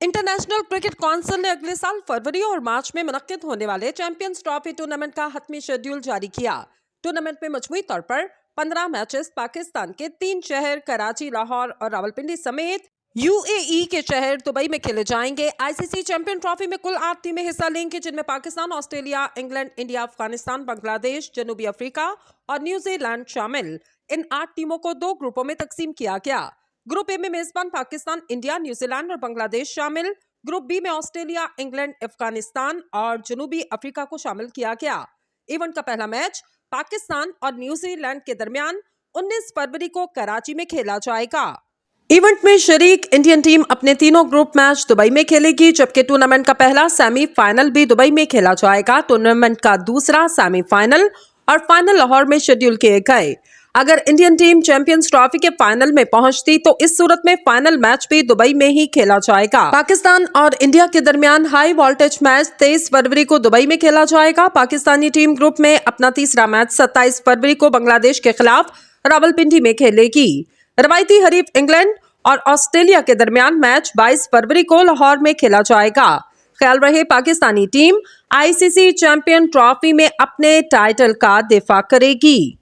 International cricket council ने अगले साल फरवरी और मार्च में मुनक्किद होने वाले चैंपियंस ट्रॉफी टूर्नामेंट का हतमी शेड्यूल जारी किया। टूर्नामेंट में मजमूई तौर पर 15 मैचेस पाकिस्तान के 3 शहर कराची, लाहौर और रावलपिंडी समेत यूएई के शहर दुबई में खेले जाएंगे। आईसीसी चैंपियन ट्रॉफी में कुल 8 टीमें हिस्सा लेंगी, जिनमें Pakistan, Australia, England, India, Afghanistan, Bangladesh, जनूबी अफ्रीका और न्यूजीलैंड शामिल। इन 8 टीमों को 2 ग्रुपों में तकसीम किया गया। ग्रुप ए में मेजबान पाकिस्तान, इंडिया, न्यूजीलैंड और बांग्लादेश शामिल। ग्रुप बी में ऑस्ट्रेलिया, इंग्लैंड, अफगानिस्तान और जनूबी अफ्रीका को शामिल किया गया। इवेंट का पहला मैच पाकिस्तान और न्यूजीलैंड के दरमियान 19 फरवरी को कराची में खेला जाएगा। इवेंट में शरीक इंडियन टीम अपने तीनों ग्रुप मैच दुबई में खेलेगी, जबकि टूर्नामेंट का पहला सेमीफाइनल भी दुबई में खेला जाएगा। टूर्नामेंट का दूसरा, सेमीफाइनल और फाइनल लाहौर में शेड्यूल किए गए। अगर इंडियन टीम चैंपियंस ट्रॉफी के फाइनल में पहुंचती तो इस सूरत में फाइनल मैच भी दुबई में ही खेला जाएगा। पाकिस्तान और इंडिया के दरमियान हाई वोल्टेज मैच 23 फरवरी को दुबई में खेला जाएगा। पाकिस्तानी टीम ग्रुप में अपना तीसरा मैच 27 फरवरी को बांग्लादेश के खिलाफ रावलपिंडी में खेलेगी। रवायती हरीफ इंग्लैंड और ऑस्ट्रेलिया के दरमियान मैच 22 फरवरी को लाहौर में खेला जाएगा। ख्याल रहे, Pakistani team ICC champion trophy में अपने टाइटल का दिफा करेगी।